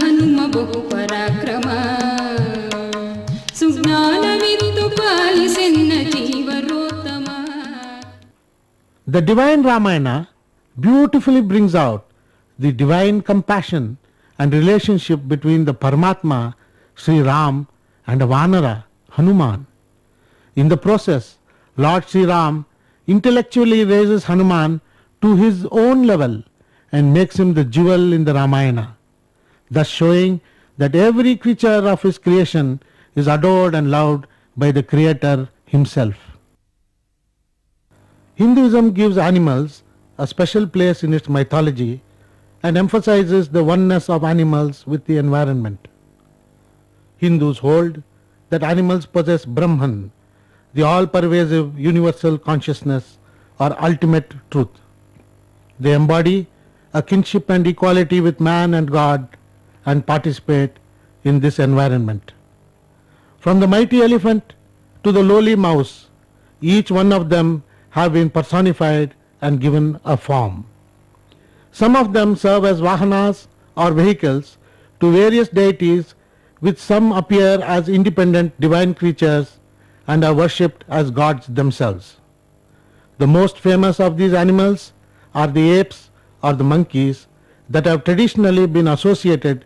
ಹನುಮ ಬಹು ಪರಾಕ್ರಮ ಸುಜ್ಞಾನವಿತ್ತು ಪಾಲಿಸೆನ್ನ ಜೀವನೋತ್ತಮ. The divine Ramayana beautifully brings out the divine compassion and relationship between the Paramatma, Sri Ram, and a Vanara, Hanuman. In the process, Lord Sri Ram intellectually raises Hanuman to his own level and makes him the jewel in the Ramayana, thus showing that every creature of his creation is adored and loved by the Creator himself. Hinduism gives animals a special place in its mythology and emphasizes the oneness of animals with the environment. Hindus hold that animals possess Brahman, the all-pervasive universal consciousness or ultimate truth. They embody a kinship and equality with man and God and participate in this environment. From the mighty elephant to the lowly mouse, each one of them have been personified and given a form. Some of them serve as vahanas or vehicles to various deities, which some appear as independent divine creatures and are worshipped as gods themselves. The most famous of these animals are the apes or the monkeys that have traditionally been associated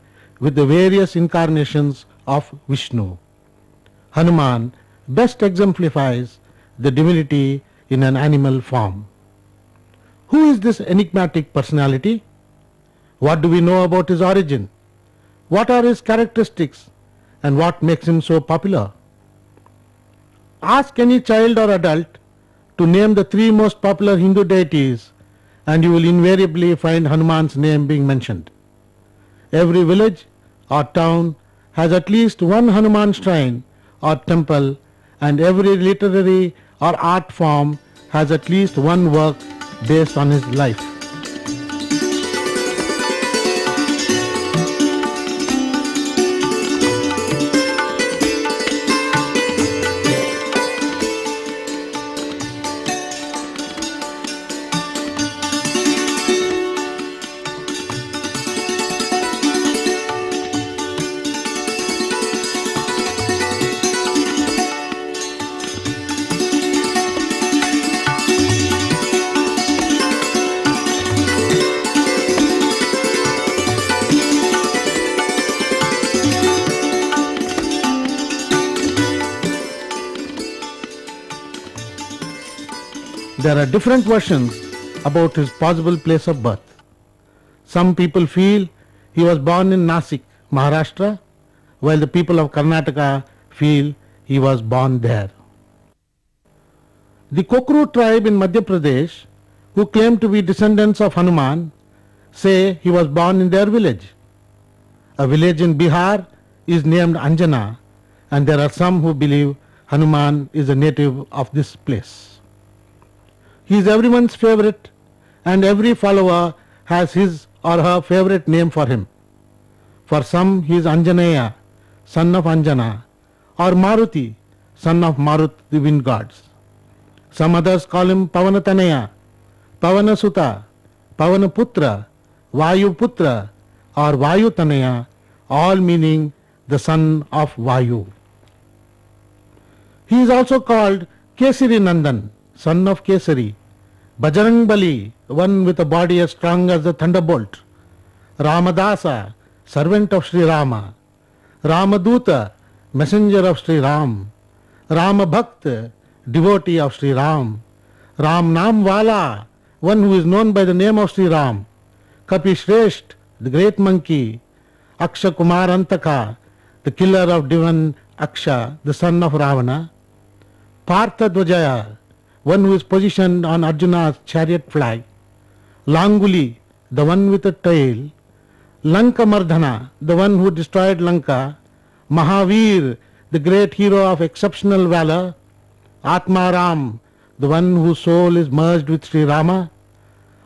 with the various incarnations of Vishnu. Hanuman best exemplifies the divinity in an animal form. Who is this enigmatic personality? What do we know about his origin? What are his characteristics and what makes him so popular? Ask any child or adult to name the 3 most popular Hindu deities and you will invariably find Hanuman's name being mentioned. Every village or town has at least one Hanuman shrine or temple, and every literary or art form has at least one work based on his life. There are different versions about his possible place of birth. Some people feel he was born in Nasik, Maharashtra, while the people of Karnataka feel he was born there. The Kokru tribe in Madhya Pradesh, who claim to be descendants of Hanuman, say he was born in their village. A village in Bihar is named Anjana, and there are some who believe Hanuman is a native of this place. He is everyone's favorite, and every follower has his or her favorite name for him. For some he is Anjaneya, son of Anjana, or Maruti, son of Marut, the wind gods. Some others call him Pavanatanaya, Pavanasuta, Pavanaputra, Vayuputra, or Vayutanaya, all meaning the son of Vayu. He is also called Kesari Nandan, son of Kesari, Bajrang Bali, one with a body as strong as the thunderbolt, Ramadasa, servant of Sri Rama, Ramaduta, messenger of Sri Ram, Ramabhakt, devotee of Sri Ram, Ram Namwala, one who is known by the name of Sri Ram, Kapishresht, the great monkey, Aksha Kumar Antaka, the killer of demon Aksha, the son of Ravana, Partha Dvajaya, one who is positioned on Arjuna's chariot flag, Languli, the one with a tail, Lanka Mardhana, the one who destroyed Lanka, Mahavir, the great hero of exceptional valor, Atmaram, the one whose soul is merged with Sri Rama,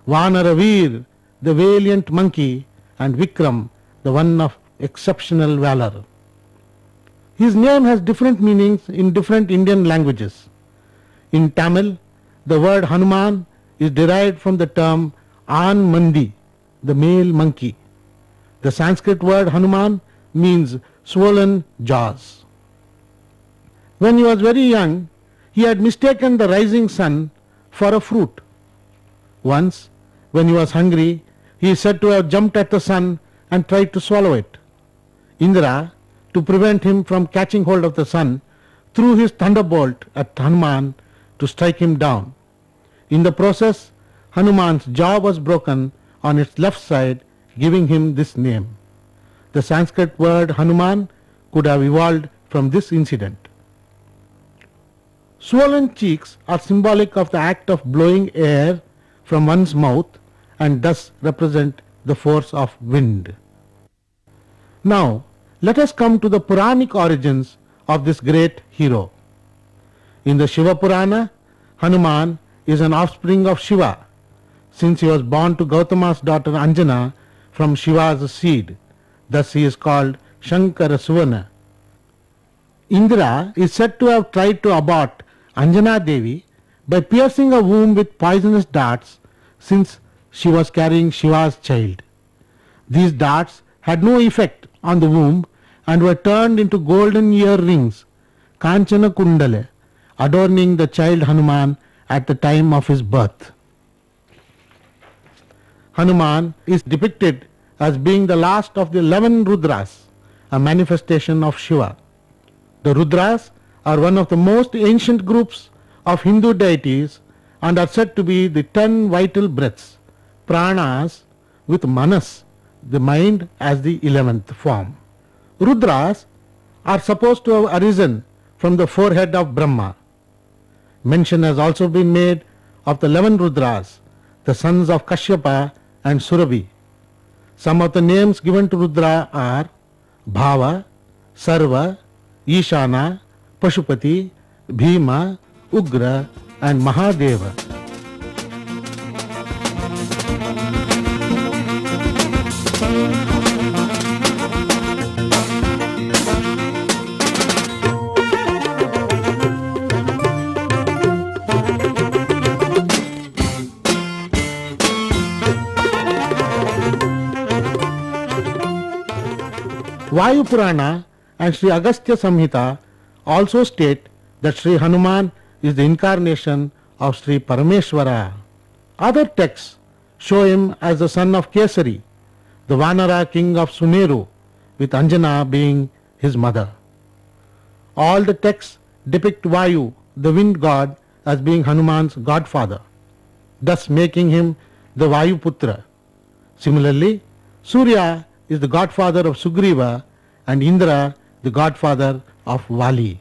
Vanaravir, the valiant monkey, and Vikram, the one of exceptional valor. His name has different meanings in different Indian languages. In Tamil, the word Hanuman is derived from the term An Mandi, the male monkey. The Sanskrit word Hanuman means swollen jaws. When he was very young, he had mistaken the rising sun for a fruit. Once, when he was hungry, he is said to have jumped at the sun and tried to swallow it. Indra, to prevent him from catching hold of the sun, threw his thunderbolt at Hanuman to strike him down. In the process, Hanuman's jaw was broken on its left side, giving him this name. The Sanskrit word Hanuman could have evolved from this incident. Swollen cheeks are symbolic of the act of blowing air from one's mouth and thus represent the force of wind. Now, let us come to the Puranic origins of this great hero. In the Shiva Purana, Hanuman is an offspring of Shiva, since he was born to Gautama's daughter Anjana from Shiva's seed. Thus he is called Shankara Suvana. Indra is said to have tried to abort Anjana Devi by piercing a womb with poisonous darts, since she was carrying Shiva's child. These darts had no effect on the womb and were turned into golden earrings, Kanchana Kundale, adorning the child Hanuman at the time of his birth. Hanuman is depicted as being the last of the 11 Rudras, a manifestation of Shiva. The Rudras are one of the most ancient groups of Hindu deities and are said to be the 10 vital breaths, pranas, with manas, the mind, as the 11th form. Rudras are supposed to have arisen from the forehead of Brahma. Mention has also been made of the 11 Rudras, the sons of Kashyapa and Surabhi. Some of the names given to Rudra are Bhava, Sarva, Ishana, Pashupati, Bhima, Ugra and Mahadeva. Vayu Purana and Sri Agastya Samhita also state that Sri Hanuman is the incarnation of Sri Parameshwara. Other texts show him as the son of Kesari, the Vanara king of Sumeru, with Anjana being his mother. All the texts depict Vayu, the wind god, as being Hanuman's godfather, thus making him the Vayuputra. Similarly, Surya is the godfather of Sugriva and Indra the godfather of Vali.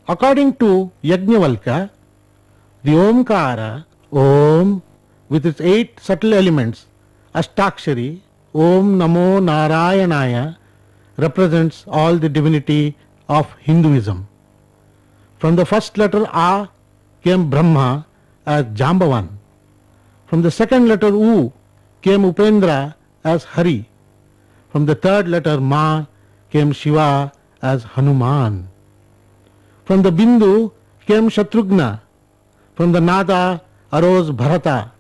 According to Yajnavalkya, the Omkara, Om, with its 8 subtle elements, Ashtakshari, Om Namo Narayanaya, represents all the divinity of Hinduism. From the first letter A came Brahma as Jambavan. From the second letter U came Upendra as Hari. From the third letter Ma came Shiva as Hanuman. From the Bindu came Shatrughna. From the Nada arose Bharata.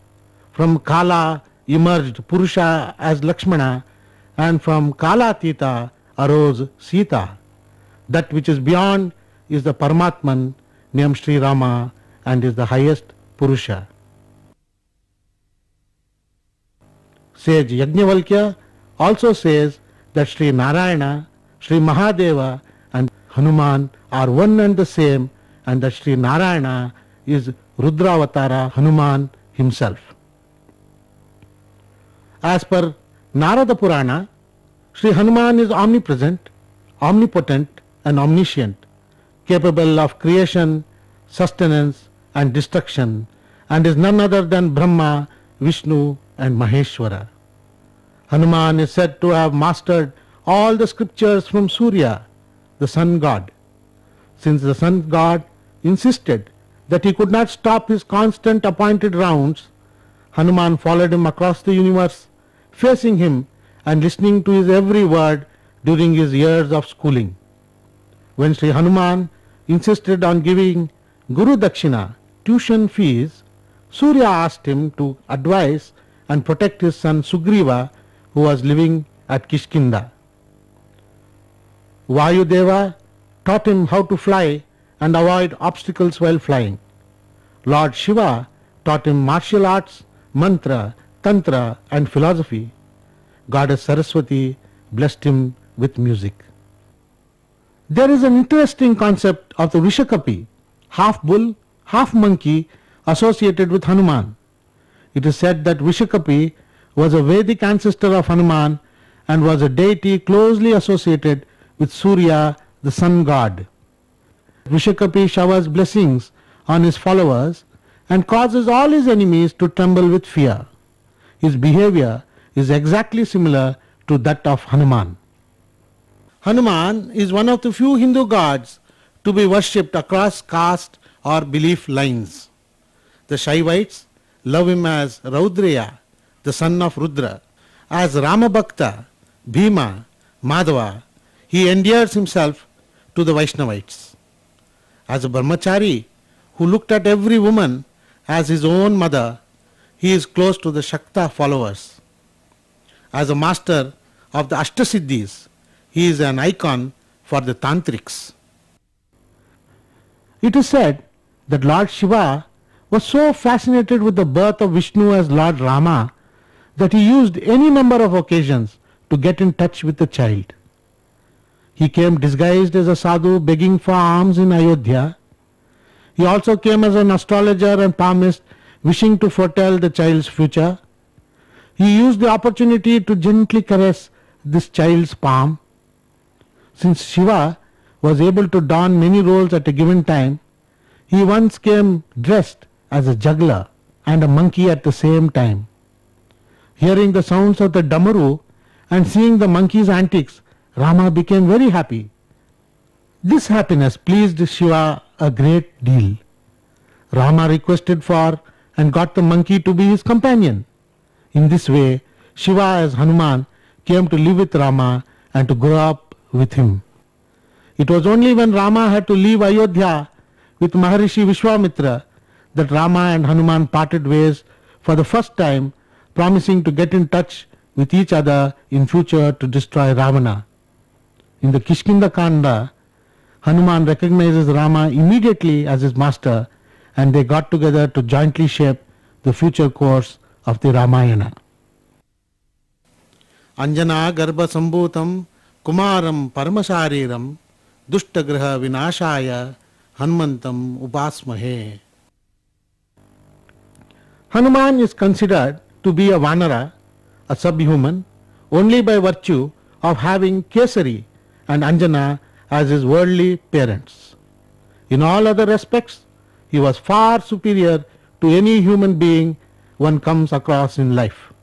From Kala emerged Purusha as Lakshmana, and from Kalatita arose Sita. That which is beyond is the Paramatman named Sri Rama and is the highest Purusha. Sage Yajnavalkya also says that Sri Narayana, Sri Mahadeva and Hanuman are one and the same, and that Sri Narayana is Rudravatara Hanuman himself. As per Narada Purana, Sri Hanuman is omnipresent, omnipotent and omniscient, capable of creation, sustenance and destruction, and is none other than Brahma, Vishnu and Maheshwara. Hanuman is said to have mastered all the scriptures from Surya, the sun god. Since the sun god insisted that he could not stop his constant appointed rounds, Hanuman followed him across the universe, facing him and listening to his every word during his years of schooling. When Sri Hanuman insisted on giving Guru Dakshina, tuition fees, Surya asked him to advise and protect his son Sugriva who was living at Kishkinda. Vayudeva taught him how to fly and avoid obstacles while flying. Lord Shiva taught him martial arts, mantra, tantra and philosophy. Goddess Saraswati blessed him with music. There is an interesting concept of the Vrishakapi, half bull, half monkey, associated with Hanuman. It is said that Vrishakapi was a Vedic ancestor of Hanuman and was a deity closely associated with Surya, the sun god. Vrishakapi showers blessings on his followers and causes all his enemies to tremble with fear. His behavior is exactly similar to that of Hanuman. Hanuman is one of the few Hindu gods to be worshipped across caste or belief lines. The Shaivites love him as Raudreya, the son of Rudra. As Ramabhakta, Bhima, Madhava, he endears himself to the Vaishnavites. As a brahmachari who looked at every woman as his own mother, he is close to the Shakta followers. As a master of the Ashtasiddhis, he is an icon for the Tantrics. It is said that Lord Shiva was so fascinated with the birth of Vishnu as Lord Rama that he used any number of occasions to get in touch with the child. He came disguised as a sadhu begging for alms in Ayodhya. He also came as an astrologer and palmist wishing to foretell the child's future. He used the opportunity to gently caress this child's palm. Since Shiva was able to don many roles at a given time, he once came dressed as a juggler and a monkey at the same time. Hearing the sounds of the damaru and seeing the monkey's antics, Rama became very happy. This happiness pleased Shiva a great deal. Rama requested for and got the monkey to be his companion. In this way, Shiva as Hanuman came to live with Rama and to grow up with him. It was only when Rama had to leave Ayodhya with Maharishi Vishwamitra that Rama and Hanuman parted ways for the first time, promising to get in touch with each other in future to destroy Ravana. In the Kishkinda Kanda, Hanuman recognizes Rama immediately as his master and they got together to jointly shape the future course of the Ramayana. Anjana Garbha Sambhutam Kumaram Paramasariram Dushtagraha Vinashaya Hanumantam Upasmahe. Hanuman is considered to be a Vanara, a subhuman, only by virtue of having Kesari and Anjana as his worldly parents. In all other respects, he was far superior to any human being one comes across in life.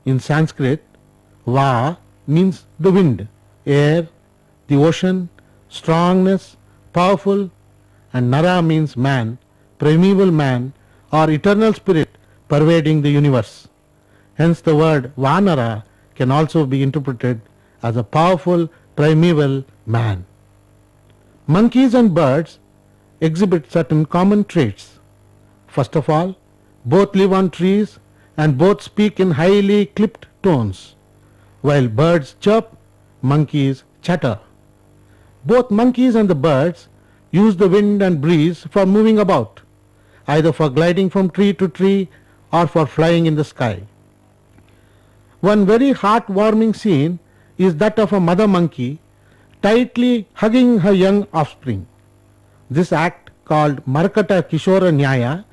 In Sanskrit, Va means the wind, air, the ocean, strongness, powerful, and Nara means man, primeval man, or eternal spirit pervading the universe. Hence the word Vanara can also be interpreted as a powerful primeval man. Monkeys and birds exhibit certain common traits. First of all, both live on trees and both speak in highly clipped tones. While birds chirp, monkeys chatter. Both monkeys and the birds use the wind and breeze for moving about, either for gliding from tree to tree or for flying in the sky. One very heart-warming scene is that of a mother monkey tightly hugging her young offspring. This act, called Markata Kishora Nyaya,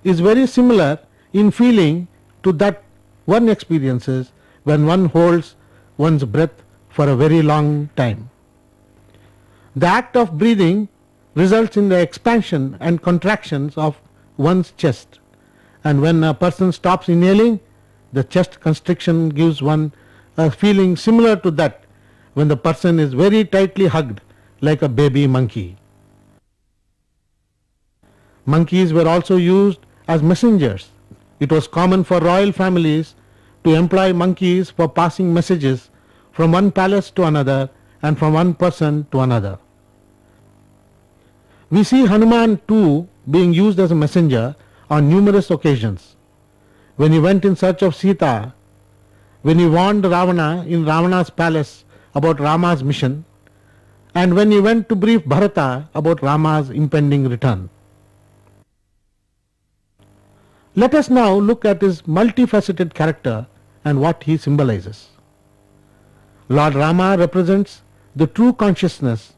is very similar in feeling to that one experiences when one holds one's breath for a very long time. The act of breathing results in the expansion and contractions of one's chest, and when a person stops inhaling, the chest constriction gives one a feeling similar to that when the person is very tightly hugged like a baby monkey. Monkeys were also used as messengers. It was common for royal families to employ monkeys for passing messages from one palace to another and from one person to another. We see Hanuman too being used as a messenger on numerous occasions. When he went in search of Sita, when he warned Ravana in Ravana's palace about Rama's mission, and when he went to brief Bharata about Rama's impending return. Let us now look at his multifaceted character and what he symbolizes. Lord Rama represents the true consciousness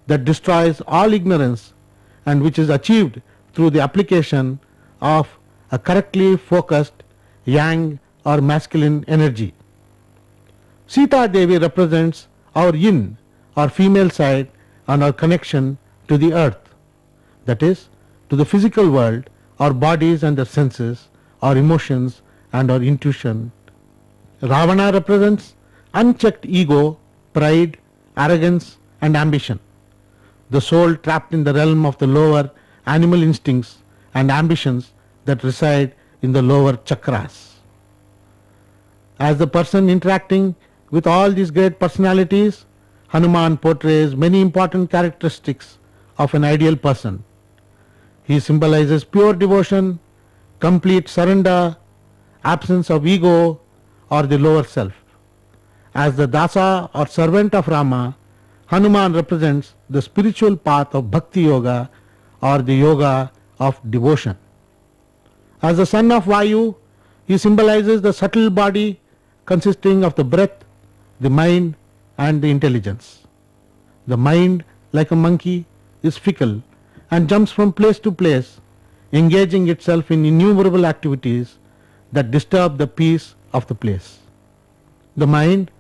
that destroys all ignorance and which is achieved through the application of a correctly focused yang or masculine energy. Sita Devi represents our yin or female side and our connection to the earth, that is, to the physical world, our bodies and their senses, our emotions and our intuition. Ravana represents unchecked ego, pride, arrogance and ambition, the soul trapped in the realm of the lower animal instincts and ambitions that reside in the lower chakras. As the person interacting with all these great personalities, Hanuman portrays many important characteristics of an ideal person. He symbolizes pure devotion, complete surrender, absence of ego or the lower self. As the Dasa or servant of Rama, Hanuman represents the spiritual path of Bhakti Yoga or the yoga of devotion. As the son of Vayu, he symbolizes the subtle body consisting of the breath, the mind and the intelligence. The mind, like a monkey, is fickle and jumps from place to place, engaging itself in innumerable activities that disturb the peace of the place. The mind,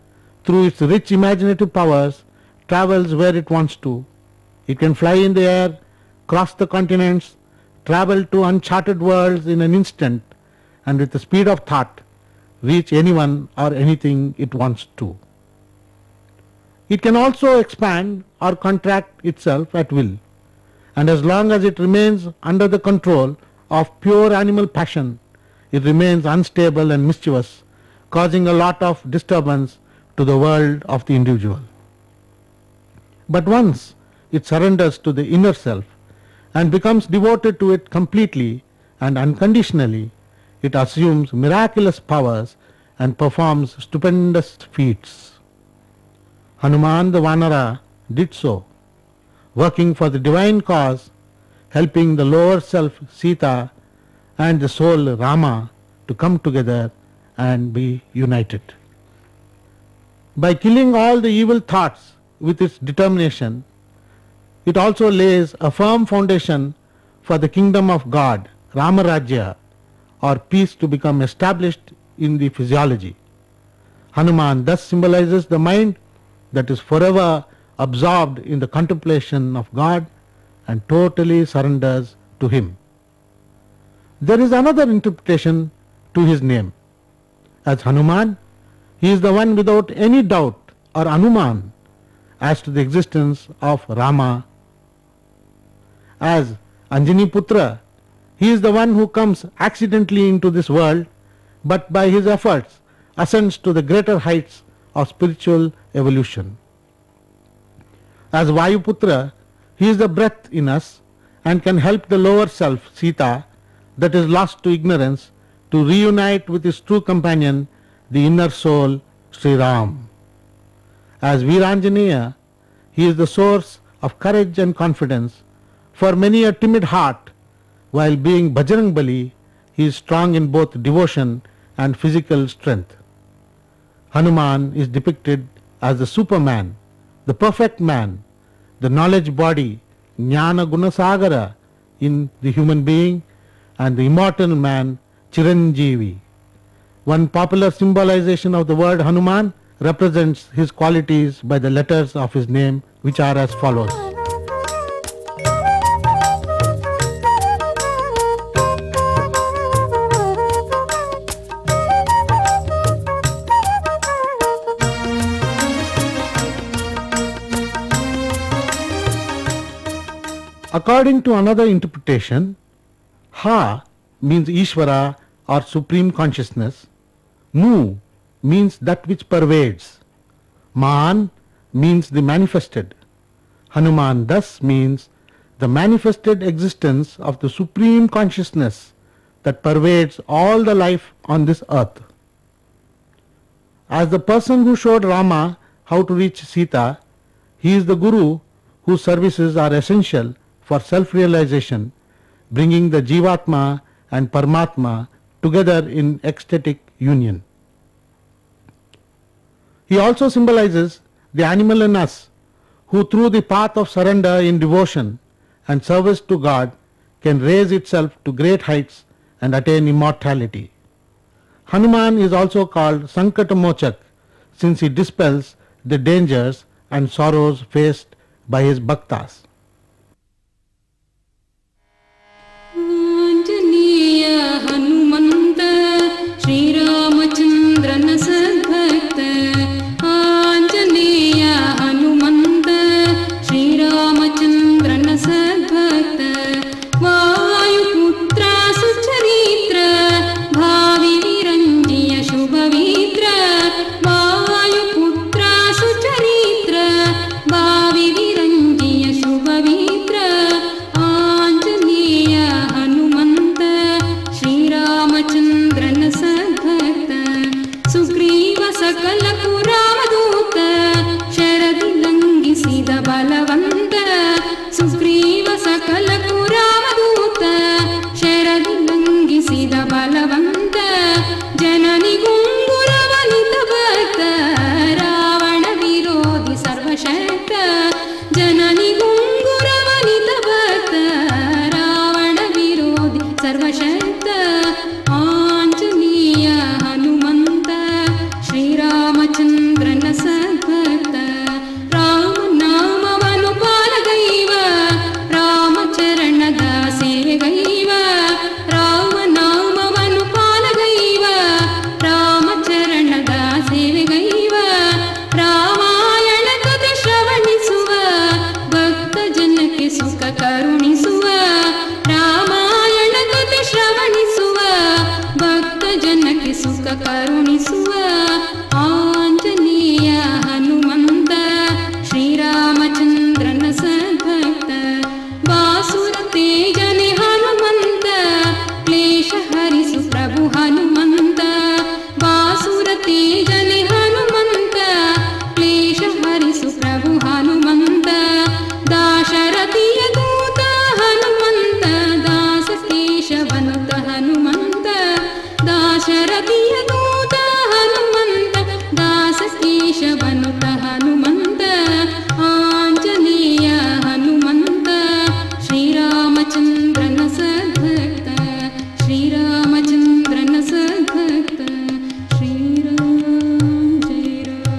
through its rich imaginative powers, travels where it wants to. It can fly in the air, cross the continents, travel to uncharted worlds in an instant, and with the speed of thought, reach anyone or anything it wants to. It can also expand or contract itself at will, and as long as it remains under the control of pure animal passion, it remains unstable and mischievous, causing a lot of disturbance to the world of the individual. But once it surrenders to the inner self and becomes devoted to it completely and unconditionally, it assumes miraculous powers and performs stupendous feats. Hanuman the Vanara did so, working for the divine cause, helping the lower self Sita and the soul Rama to come together and be united. By killing all the evil thoughts with its determination, it also lays a firm foundation for the kingdom of God, Ramarajya, or peace to become established in the physiology. Hanuman thus symbolizes the mind that is forever absorbed in the contemplation of God and totally surrenders to Him. There is another interpretation to his name. As Hanuman, he is the one without any doubt or anuman as to the existence of Rama. As Anjani Putra, he is the one who comes accidentally into this world, but by his efforts ascends to the greater heights of spiritual evolution. As Vayuputra, he is the breath in us and can help the lower self, Sita, that is lost to ignorance, to reunite with his true companion, the inner soul, Sri Ram. As Veeranjaneya, he is the source of courage and confidence for many a timid heart. While being Bajrangbali, he is strong in both devotion and physical strength. Hanuman is depicted as the Superman, the perfect man, the knowledge body, Jnana Gunasagara in the human being, and the immortal man, Chiranjeevi. One popular symbolization of the word Hanuman represents his qualities by the letters of his name, which are as follows. According to another interpretation, Ha means Ishvara or Supreme Consciousness, Mu means that which pervades, Man means the manifested. Hanuman thus means the manifested existence of the Supreme Consciousness that pervades all the life on this earth. As the person who showed Rama how to reach Sita, he is the Guru whose services are essential for self-realization, bringing the Jivatma and Paramatma together in ecstatic union. He also symbolizes the animal in us, who through the path of surrender in devotion and service to God can raise itself to great heights and attain immortality. Hanuman is also called Sankatamochak, since he dispels the dangers and sorrows faced by his bhaktas. Anjaneya Hanumantha ಶ್ರೀರಾಮಚಂದ್ರನ ಸದ್ಭಕ್ತ ಆಂಜನೇಯ ಹನುಮಂತ ಶ್ರೀರಾಮಚಂದ್ರನ ಸದ್ಭಕ್ತ ವಾಯುಪುತ್ರ ಸುಚರಿತ್ರ ಭಾವಿ ವಿರಂಜಿಯ ಶುಭವೀತ್ರ ವಾಯುಪುತ್ರ ಸುಚರಿತ್ರ ಭಾವಿ ವಿರಂಜಿಯ ಶುಭವೀತ್ರ ಆಂಜನೇಯ ಹನುಮಂತ ಶ್ರೀರಾಮಚಂದ್ರನ ಸದ್ಭಕ್ತ ಸುಗ್ರೀವ ಸಕಲ ಪುರಾವಧೂತ ಶರದಿ ಲಂಘಿಸಿದ ಬಲವಂತ ಸುಗ್ರೀವ ಸಕಲ ಪುರಾವಧೂತ ಶರದಿ ಲಂಘಿಸಿದ ಬಲವಂತ ಜನನಿ ಗುಂಗುರವನಿತ ಭಕ್ತ ರಾವಣ ವಿರೋಧಿ ಸರ್ವಶಕ್ತ ಜನನಿ ಗುಂಗುರವನಿತ ಭಕ್ತ ರಾವಣ ವಿರೋಧಿ ಸರ್ವಶಕ್ತ ಆಂಜನೇಯ ಹನುಮಂತ ಶ್ರೀರಾಮಚಂದ್ರನ ಸದ್ಭಕ್ತ ರಾಮನಾಮವನು ಪಾಲಗೈವ ರಾಮಚರಣದ ಸೇವೆಗೈವ ರಾಮನಾಮವನು ಪಾಲಗೈವ ರಾಮಚರಣದ ಸೇವೆಗೈವ ರಾಮಾಯಣ ಕಥೆ ಶ್ರವಣಿಸುವ ಭಕ್ತ ಜನಕ್ಕೆ ಸುಖ ಕರುಣಿಸುವ ರಾಮಾಯಣ ಕಥೆ ಶ್ರವಣಿಸುವ ಭಕ್ತ ಜನಕ್ಕೆ ಸುಖ ಕರುಣಿಸುವ ಆಂಜನೇಯ ಹನುಮಂತ ಶ್ರೀರಾಮಚಂದ್ರನ ಸದ್ಭಕ್ತ ಬಾಸುರ ತೇಜನೆ ಹನುಮಂತ ಕ್ಲೇಶ ಹರಿಸು ಪ್ರಭು ಹನುಮಂತ ಬಾಸುರ ತೇಜನೆ ಹನುಮಂತ ಕ್ಲೇಶ ಹರಿಸು ಪ್ರಭು ಹನುಮಂತ ದಾಶರಥಿಯ ದೂತ ಹನುಮಂತ ದಾಸ ಕೇಶವನುತ ಹನುಮಂತ ದಾಶರಥಿಯ ದೂತ ಹನುಮಂತ ದಾಸ ಕೇಶವನುತ ಹನುಮಂತ ಆಂಜನೇಯ ಹನುಮಂತ ಶ್ರೀರಾಮಚಂದ್ರನ ಸದ್ಭಕ್ತ ಶ್ರೀರಾಮಚಂದ್ರನ ಸದ್ಭಕ್ತ ಶ್ರೀರಾಮ ಜಯ Rama.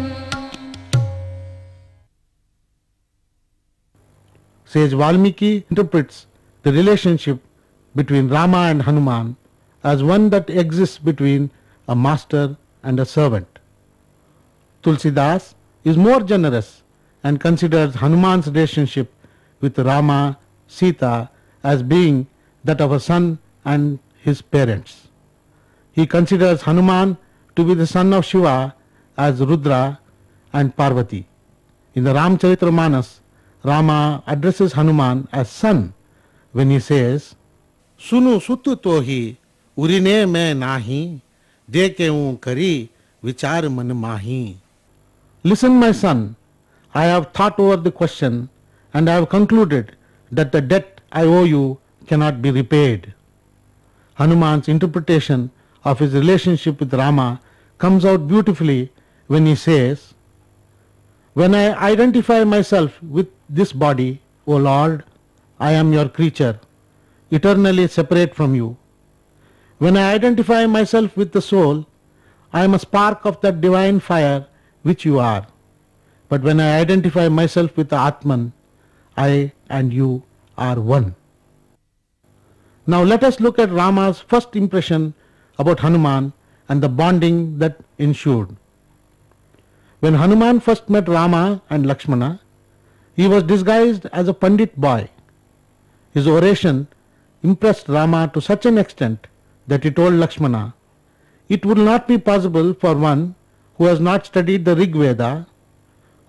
Sage Valmiki interprets the relationship between Rama and Hanuman as one that exists between a master and a servant. Tulsidas is more generous and considers Hanuman's relationship with Rama, Sita as being that of a son and his parents. He considers Hanuman to be the son of Shiva as Rudra and Parvati. In the Ramcharitramanas, Rama addresses Hanuman as son when he says, Sunu sutu tohi urine mein nahi dekeun kari vichar man mahi. Listen, my son, I have thought over the question and I have concluded that the debt I owe you cannot be repaid. Hanuman's interpretation of his relationship with Rama comes out beautifully when he says, When I identify myself with this body, O Lord, I am your creature, eternally separate from you. When I identify myself with the soul, I am a spark of that divine fire which you are. But when I identify myself with the Atman, I and you are one. Now let us look at Rama's first impression about Hanuman and the bonding that ensued. When Hanuman first met Rama and Lakshmana, he was disguised as a Pandit boy. His oration impressed Rama to such an extent that he told Lakshmana, it would not be possible for one who has not studied the Rig Veda,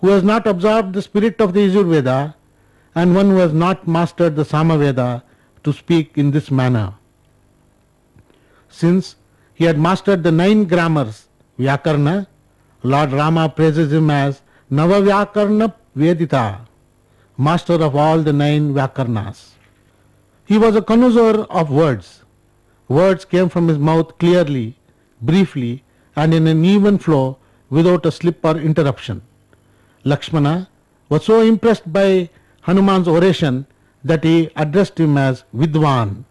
who has not absorbed the spirit of the Yajurveda, and one who has not mastered the Samaveda to speak in this manner. Since he had mastered the 9 grammars, Vyakarna, Lord Rama praises him as Navavyakarna Vedita, master of all the 9 Vyakarnas. He was a connoisseur of words. Words came from his mouth clearly, briefly, and in an even flow without a slip or interruption. Lakshmana was so impressed by Hanuman's oration that he addressed him as Vidwan.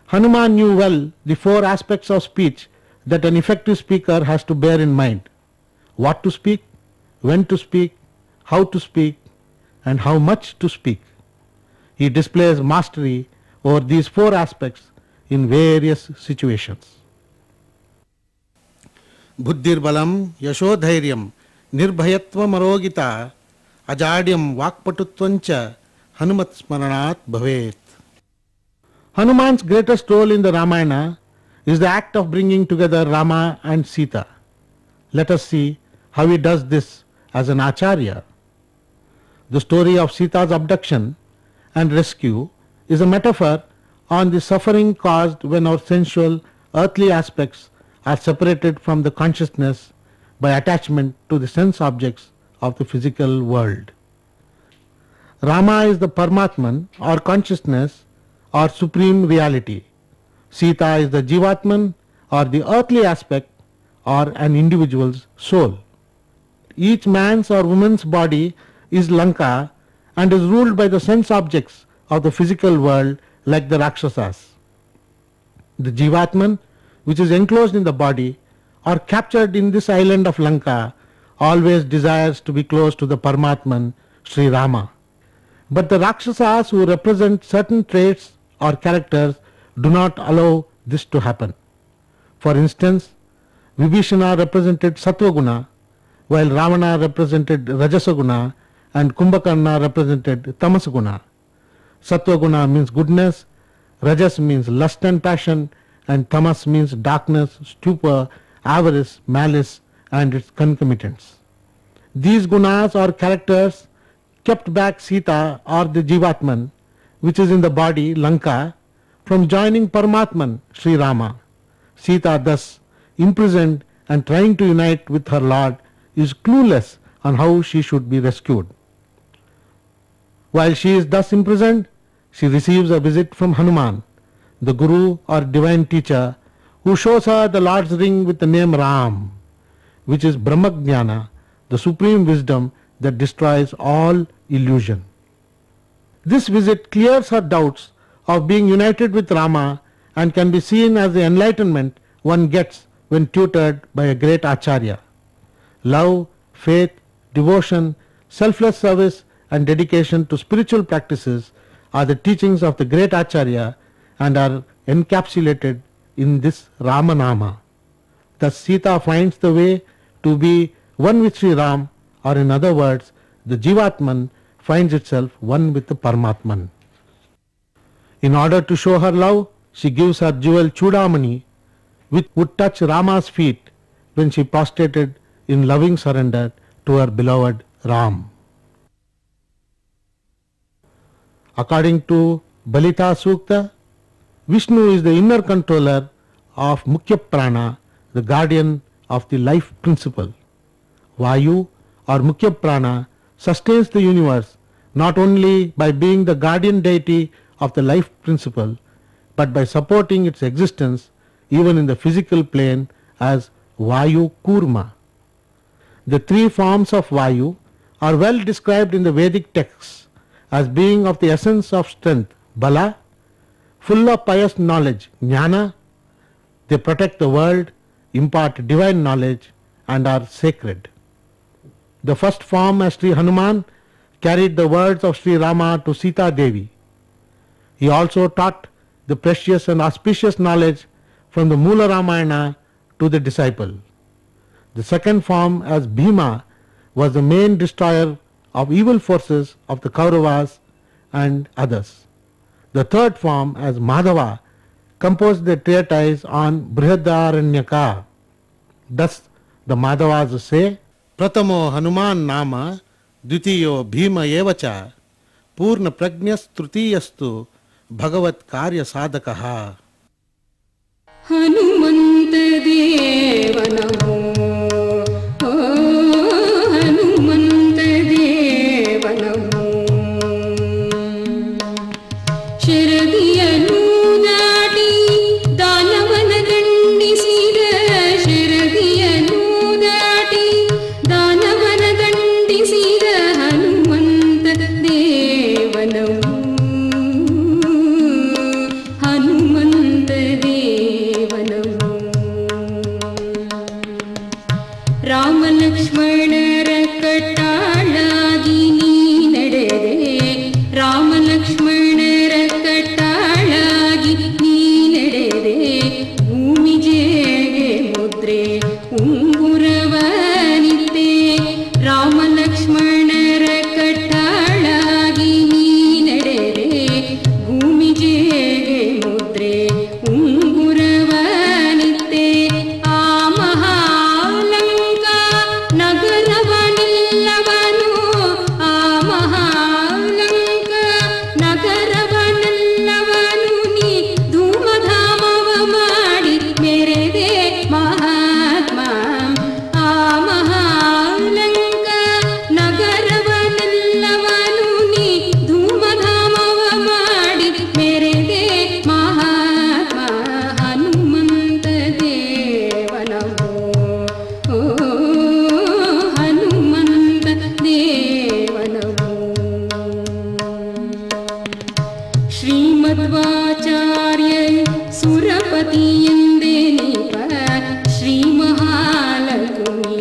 Hanuman knew well the 4 aspects of speech that an effective speaker has to bear in mind: what to speak, when to speak, how to speak, and how much to speak. He displays mastery over these 4 aspects in various situations. Buddhirbalam yashodhairyam nirbhayatvam arogita ajadyam vakpatutvancha hanumat smaranat bhavet. Hanuman's greatest role in the Ramayana is the act of bringing together Rama and Sita. Let us see how he does this as an Acharya. The story of Sita's abduction and rescue is a metaphor on the suffering caused when our sensual, earthly aspects are separated from the consciousness by attachment to the sense objects of the physical world. Rama is the Paramatman or consciousness or supreme reality. Sita is the Jivatman or the earthly aspect or an individual's soul. Each man's or woman's body is Lanka and is ruled by the sense objects of the physical world like the Rakshasas. The Jivatman, which is enclosed in the body or captured in this island of Lanka, always desires to be close to the Paramatman, Sri Rama. But the Rakshasas, who represent certain traits or characters, do not allow this to happen. For instance, Vibhishana represented Sattva-guna, while Ravana represented Rajasa-guna and Kumbhakarna represented Tamasa-guna. Sattva-guna means goodness, Rajas means lust and passion, and Tamas means darkness, stupor, avarice, malice, and its concomitants. These gunas or characters kept back Sita or the Jivatman, which is in the body, Lanka, from joining Paramatman, Sri Rama. Sita, thus imprisoned and trying to unite with her Lord, is clueless on how she should be rescued. While she is thus imprisoned, she receives a visit from Hanuman, the Guru or divine teacher, who shows her the Lord's ring with the name Ram, which is Brahmajnana, the supreme wisdom that destroys all illusion. This visit clears her doubts of being united with Rama and can be seen as the enlightenment one gets when tutored by a great Acharya. Love, faith, devotion, selfless service and dedication to spiritual practices are the teachings of the great Acharya and are encapsulated in this Ramanama. Thus Sita finds the way to be one with Sri Ram, or in other words, the Jivatman finds itself one with the Paramatman. In order to show her love, she gives her jewel Chudamani, which would touch Rama's feet when she prostrated in loving surrender to her beloved Ram. According to Balita Sukta, Vishnu is the inner controller of Mukhya Prana, the guardian of the life principle. Vayu or Mukhya Prana sustains the universe not only by being the guardian deity of the life principle, but by supporting its existence even in the physical plane as Vayu Kurma. The 3 forms of Vayu are well described in the Vedic texts as being of the essence of strength, Bala, full of pious knowledge, Jnana. They protect the world, impart divine knowledge, and are sacred. The first form as Sri Hanuman carried the words of Sri Rama to Sita Devi. He also taught the precious and auspicious knowledge from the Moola Ramayana to the disciple. The second form as Bhima was the main destroyer of evil forces of the Kauravas and others. The third form as Madhava composed the treatise on Brihadaranyaka. Thus the Madhavas say, Pratamo Hanuman Nama Dvitiyo Bhima Evacha Purna Prajnas Trutiyastu Bhagavat Karya Sadakaha. Hanumanta Deva Namo Rama ಲಕ್ಷ್ಮಣರ ಕಟ್ಟಾಳಾಗಿ ನೀ ನಡೆರೆ ಭೂಮಿ ಜೇಗೆ ಮುದ್ರೆ ಉಂಗುರವನಿತ್ತೆ ಆ ಮಹಾಲಂಕ ನಗರವನಿಲ್ಲವನು ಆ ಮಹಾಲಂಕ ನಗರವನಿಲ್ಲವನು ನೀ ಧೂಮಧಾಮವ ಮಾಡಿ ಮೆರೆದೆ ಮಹಾತ್ಮ ಆ ಮಹಾಲಂಕ ನಗರವನಿಲ್ಲವನು ನೀ ಧೂಮಧಾಮವ ಮಾಡಿ ಮೆರೆದೆ ಮಹಾತ್ಮ ಹನುಮಂತ ದೇವನವೋ ಓ ಹನುಮಂತ ದೇವನವೋ ಶ್ರೀಮಧ್ವಾಚಾರ್ಯ ಸುರಪತಿ ಎಂದೇ ನೀಪ ಶ್ರೀ ಮಹಾಲಕ್ಷ್ಮಿ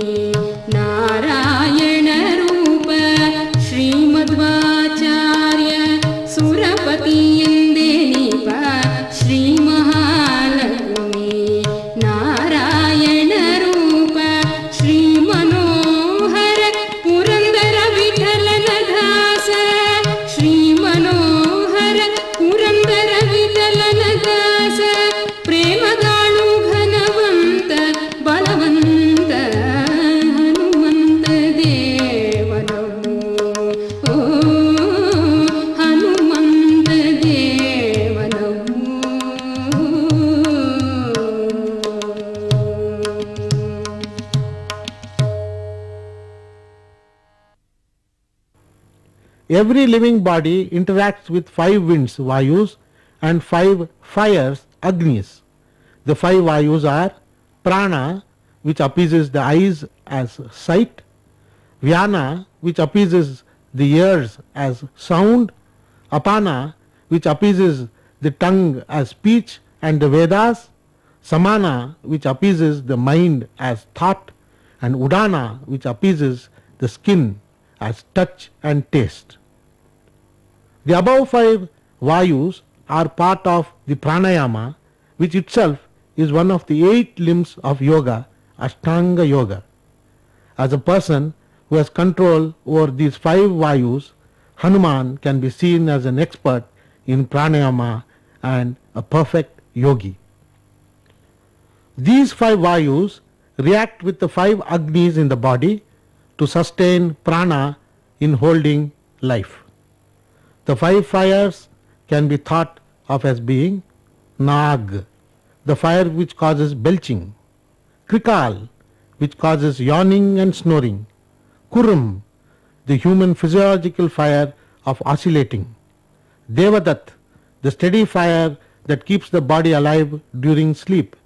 ನಾರಾಯಣ ರೂಪ ಶ್ರೀಮಧ್ವಾಚಾರ್ಯ ಸುರಪತಿ ಎಂದೇ ನೀಪ ಶ್ರೀ ಮಹಾಲಕ್ಷ್ಮಿ ನಾರಾಯಣ ರೂಪ ಶ್ರೀ ಮನೋಹರ ಪುರಂದರ ವಿಠಲನ ದಾಸ ಶ್ರೀ ಮನೋಹರ ಪುರಂದರ ವಿಠಲನ ದಾಸ ಪ್ರೇಮದಾಳು ಘನವಂತ ಬಲವಂತ ಹನುಮಂತ ದೇವನವೋ ಓ Hanumantha ದೇವನವೋ Every living body interacts with 5 winds, Vayus, and 5 fires, Agnis. The 5 Vayus are Prana, which appeases the eyes as sight, Vyana, which appeases the ears as sound, Apana, which appeases the tongue as speech and the Vedas, Samana, which appeases the mind as thought, and Udana, which appeases the skin as touch and taste. The above 5 Vayus are part of the Pranayama, which itself is one of the 8 limbs of yoga, Ashtanga Yoga. As a person who has control over these 5 Vayus, Hanuman can be seen as an expert in Pranayama and a perfect yogi. These 5 Vayus react with the 5 Agnis in the body to sustain prana in holding life. The 5 fires can be thought of as being Nag, the fire which causes belching, Krikal, which causes yawning and snoring, Kurum, the human physiological fire of oscillating, Devadat, the steady fire that keeps the body alive during sleep,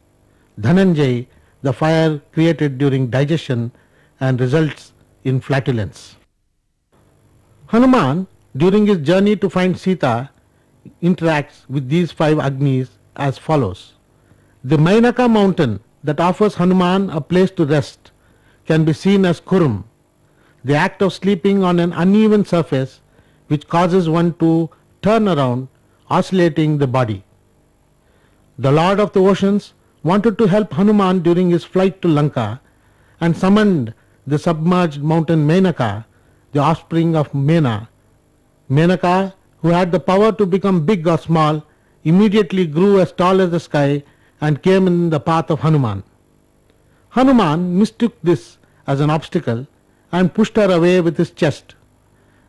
Dhananjay, the fire created during digestion and results in flatulence. Hanuman, during his journey to find Sita, interacts with these 5 Agnis as follows. The Mainaka mountain that offers Hanuman a place to rest can be seen as Kurum, the act of sleeping on an uneven surface which causes one to turn around, oscillating the body. The Lord of the Oceans wanted to help Hanuman during his flight to Lanka and summoned the submerged mountain Menaka, the offspring of Mena. Menaka, who had the power to become big or small, immediately grew as tall as the sky and came in the path of Hanuman. Hanuman mistook this as an obstacle and pushed her away with his chest.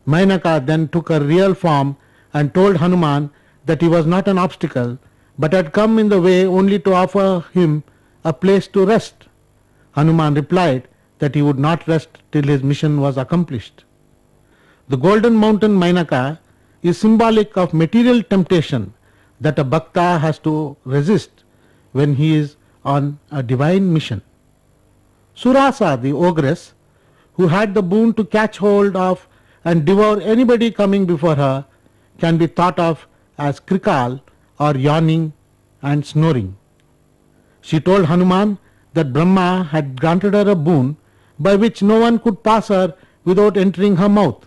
Menaka then took her real form and told Hanuman that he was not an obstacle but had come in the way only to offer him a place to rest. Hanuman replied that he would not rest till his mission was accomplished. The golden mountain Mainaka is symbolic of material temptation that a bhakta has to resist when he is on a divine mission. Surasa, the ogress, who had the boon to catch hold of and devour anybody coming before her, can be thought of as Krikal or yawning and snoring. She told Hanuman that Brahma had granted her a boon by which no one could pass her without entering her mouth.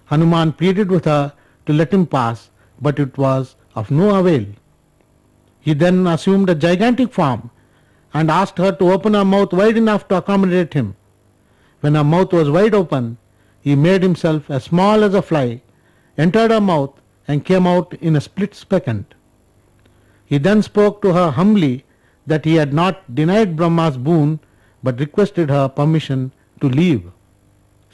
Hanuman pleaded with her to let him pass, but it was of no avail. He then assumed a gigantic form and asked her to open her mouth wide enough to accommodate him. When her mouth was wide open, he made himself as small as a fly, entered her mouth and came out in a split second. He then spoke to her humbly that he had not denied Brahma's boon but requested her permission to leave.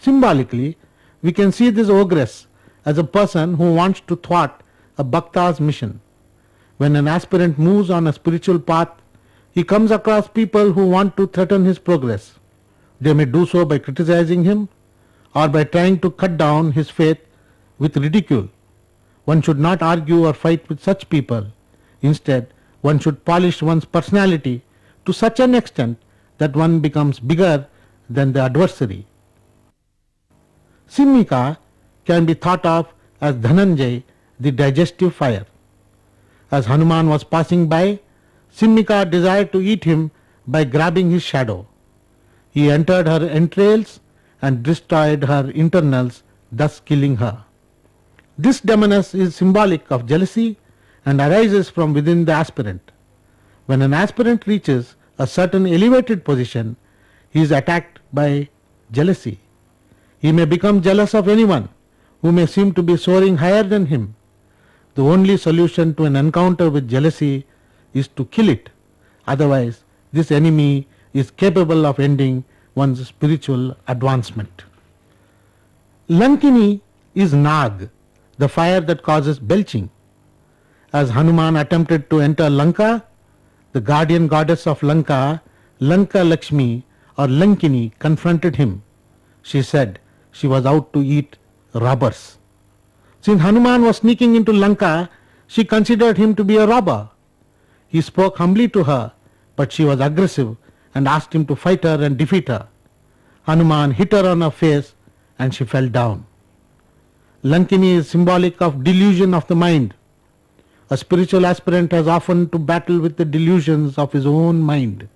Symbolically, we can see this ogress as a person who wants to thwart a bhakta's mission. When an aspirant moves on a spiritual path, he comes across people who want to threaten his progress. They may do so by criticizing him or by trying to cut down his faith with ridicule. One should not argue or fight with such people. Instead, one should polish one's personality to such an extent that one becomes bigger than the adversary. Simmika can be thought of as Dhananjay, the digestive fire. As Hanuman was passing by, Simmika desired to eat him by grabbing his shadow. He entered her entrails and destroyed her internals, thus killing her. This demoness is symbolic of jealousy and arises from within the aspirant. When an aspirant reaches a certain elevated position, he is attacked by jealousy. He may become jealous of anyone who may seem to be soaring higher than him. The only solution to an encounter with jealousy is to kill it. Otherwise, this enemy is capable of ending one's spiritual advancement. Lankini is Nag, the fire that causes belching. As Hanuman attempted to enter Lanka, the guardian goddess of Lanka, Lanka Lakshmi or Lankini, confronted him. She said she was out to eat robbers. Since Hanuman was sneaking into Lanka, she considered him to be a robber. He spoke humbly to her, but she was aggressive and asked him to fight her and defeat her. Hanuman hit her on her face and she fell down. Lankini is symbolic of delusion of the mind. A spiritual aspirant has often to battle with the delusions of his own mind.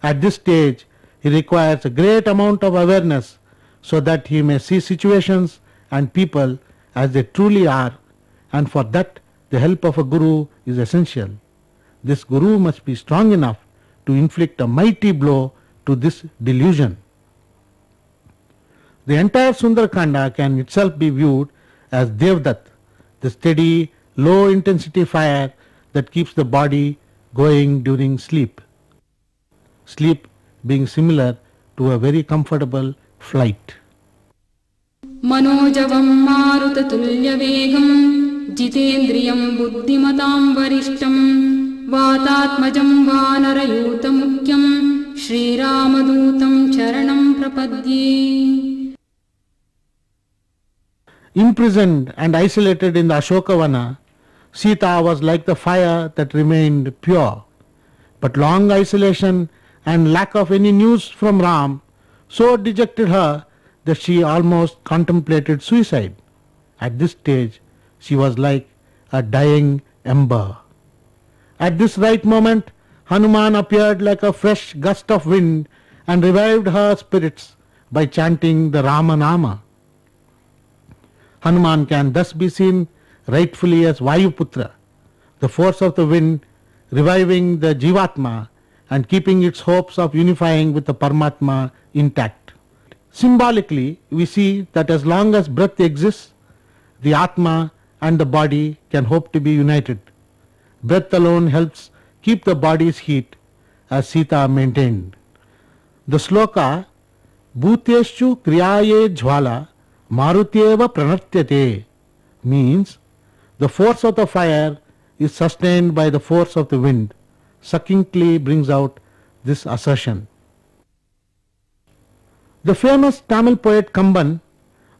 At this stage, he requires a great amount of awareness so that he may see situations and people as they truly are, and for that the help of a guru is essential. This guru must be strong enough to inflict a mighty blow to this delusion. The entire Sundarakanda can itself be viewed as Devdutt, the steady, low-intensity fire that keeps the body going during sleep. Sleep being similar to a very comfortable flight. मनोजवं मारुततुल्यवेगं जितेन्द्रियं बुद्धिमतां वरिष्ठं वातात्मजं वानरयूतमुख्यं श्रीरामदूतं चरणं प्रपद्ये. Imprisoned and isolated in the Ashokavana, Sita was like the fire that remained pure. But long isolation and lack of any news from Ram so dejected her that she almost contemplated suicide. At this stage, she was like a dying ember. At this right moment, Hanuman appeared like a fresh gust of wind and revived her spirits by chanting the Ramanama. Hanuman can thus be seen rightfully as Vayuputra, the force of the wind reviving the Jivatma and keeping its hopes of unifying with the Paramatma intact. Symbolically, we see that as long as breath exists, the Atma and the body can hope to be united. Breath alone helps keep the body's heat, as Sita maintained. The sloka, Bhuteshu kriyaye jhvala marutyeva pranatyate, means the force of the fire is sustained by the force of the wind, succinctly brings out this assertion. The famous Tamil poet Kamban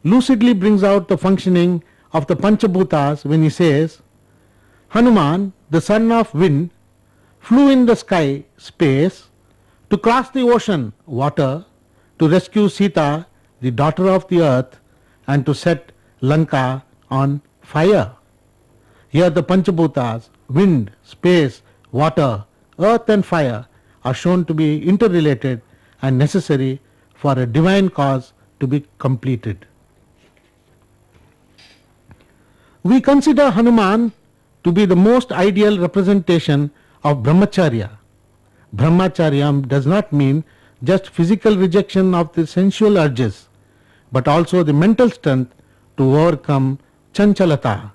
lucidly brings out the functioning of the Panchabhutas when he says, Hanuman, the son of wind, flew in the sky, space, to cross the ocean, water, to rescue Sita, the daughter of the earth, and to set Lanka on fire. Here the Panchabhutas, wind, space, water, earth and fire are shown to be interrelated and necessary for a divine cause to be completed. We consider Hanuman to be the most ideal representation of Brahmacharya. Brahmacharya does not mean just physical rejection of the sensual urges, but also the mental strength to overcome Chanchalata.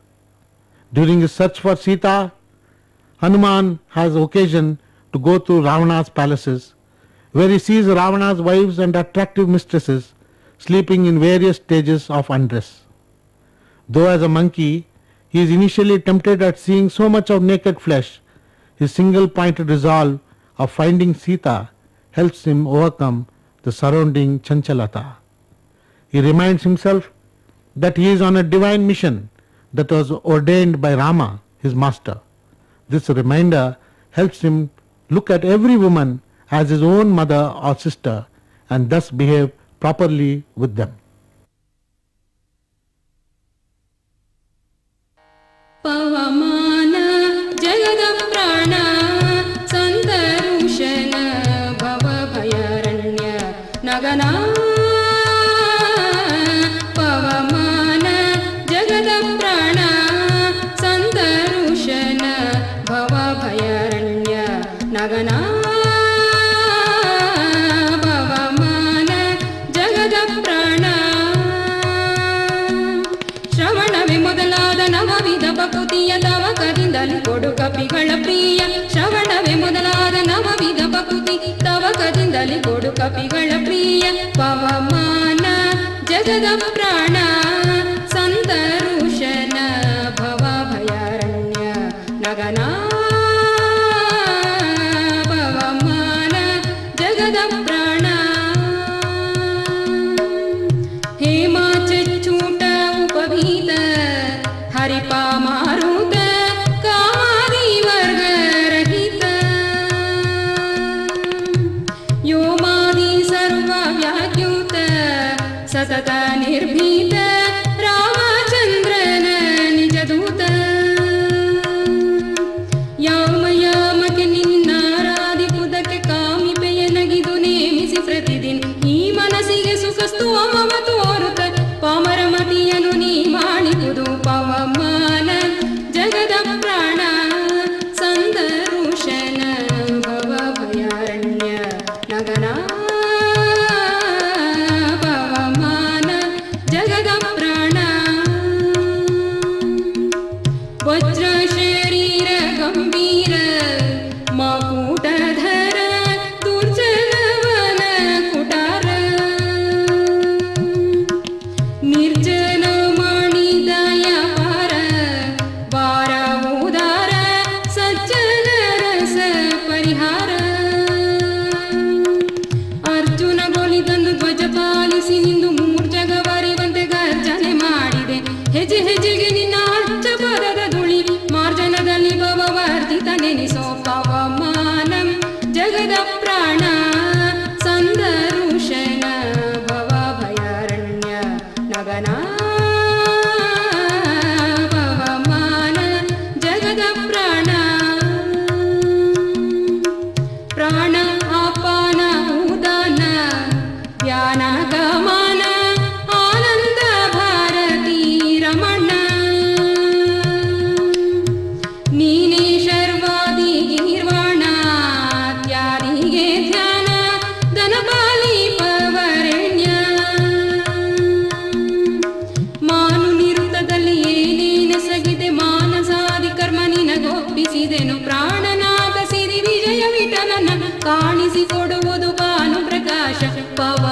During his search for Sita, Hanuman has occasion to go to Ravana's palaces, where he sees Ravana's wives and attractive mistresses sleeping in various stages of undress. Though as a monkey, he is initially tempted at seeing so much of naked flesh, his single-pointed resolve of finding Sita helps him overcome the surrounding Chanchalata. He reminds himself that he is on a divine mission that was ordained by Rama, his master. This reminder helps him look at every woman as his own mother or sister and thus behave properly with them. Pavamana Jagada Prana Sandarushana Bhava Bhayaranya Nagana Pavamana Jagada Prana Sandarushana Bhava Bhayaranya Nagana ಬಕುತಿಯ ತವಕದಿಂದಲಿ ಕೊಡು ಕಪಿಗಳ ಪ್ರಿಯ ಶ್ರವಣವೇ ಮೊದಲಾದ ನವವಿಧ ಬಕುತಿ ತವಕದಿಂದಲಿ ಕೊಡು ಕಪಿಗಳ ಪ್ರಿಯ ಪವಮಾನ ಜಗದ ಪ್ರಾಣ ಸಂತರುಷನ ಭವ ಭಯಾರಣ್ಯ ನಗನ ಪವಮಾನ ಜಗದ ಪ್ರಾಣ ಹೇಮಾಚೂಟ ಉಪವೀತ ಹರಿಪಾ ಮಾರುತ ಕಾಮಾದಿ ವರ್ಗ ರಹಿತ ಯೋಮಾದಿ ಸರ್ವ ವ್ಯಾಖ್ಯೂತ ಸತತ ನಿರ್ಭೀತ ರಾಮಚಂದ್ರನ ನಿಜದೂತ ಯಾಮ ಯಾಮಕ್ಕೆ ನಿನ್ನಾರಾಧಿಪುದಕ್ಕೆ ಕಾಮಿಪೆಯ ನಗಿದು ನೇಮಿಸಿ ಪ್ರತಿದಿನ ಈ ಮನಸ್ಸಿಗೆ ಸುಖಸ್ತು ಅಮವ ತೋರುತ್ತ ಪಾಮರ ಮತಿಯನು ನೀ ಮಾಡಿದುದು ಪವಮಾನ ಜಗದ ಪ್ರಾಣ ಸಂದರುಷನ ಭವ ಭಯಾರಣ್ಯ ನಗನ ಪವಮಾನ ಜಗದ ಪ್ರಾಣ ವಜ್ರ ಶರೀರ ಗಂಭೀರ ಮಕುಟಧರ ದುರ್ಜನವನ ಕುಟಾರ ನಿರ್ಜನ ಮಣಿದಯ ಪರ ಬಾರ ಉದಾರ ಸಜ್ಜನ ರಸ ಪರಿಹಾರ ಅರ್ಜುನ ಗೋಲಿ ತಂದು ಧ್ವಜ ಪಾಲಿಸಿ ನಿಂದು ಮೂರ್ಜಗವರಿವಂತೆ ಗರ್ಜನೆ ಮಾಡಿದೆ ಹೆಜ್ಜೆ ಹೆಜ್ಜೆಗೆ ನಿನ್ನ ಅಚ್ಚ ಪದದ ಧೂಳಿ ಮಾರ್ಜನದಲ್ಲಿ ಭವವರ್ಧಿತ ನೆನೆಸೋ ಪವಮಾನಂ ಜಗದ ಪ್ರಾಣ ಸಂದರುಷನ ಭವ ಭಯಾರಣ್ಯ ನಗನ ಪವಮಾನ ಜಗದ ಪ್ರಾಣ ಪ್ರಾಣ ಅಪಾನ ಉದಾನ ಧ್ಯಾನ ಗಮನ ಆನಂದ ಭಾರತೀ ರಮಣ ನೀನೇ ಶರ್ವಾದಿ ನಿರ್ವಾಣ ತ್ಯಾರಿಗೆ ಧ್ಯಾನ ಧನಪಾಲಿ ಪವರೆಣ್ಯ ಮಾನು ನಿರುತದಲ್ಲಿ ಏನೇನಸಗಿದೆ ಮಾನಸಾದಿ ಕರ್ಮ ನಿನಗೊಪ್ಪಿಸಿದೆನು ಪ್ರಾಣನಾಥ ಸಿರಿ ವಿಜಯ ವಿಠಲನ ಕಾಣಿಸಿಕೊಡುವುದು ಭಾನು ಪ್ರಕಾಶ ಪವ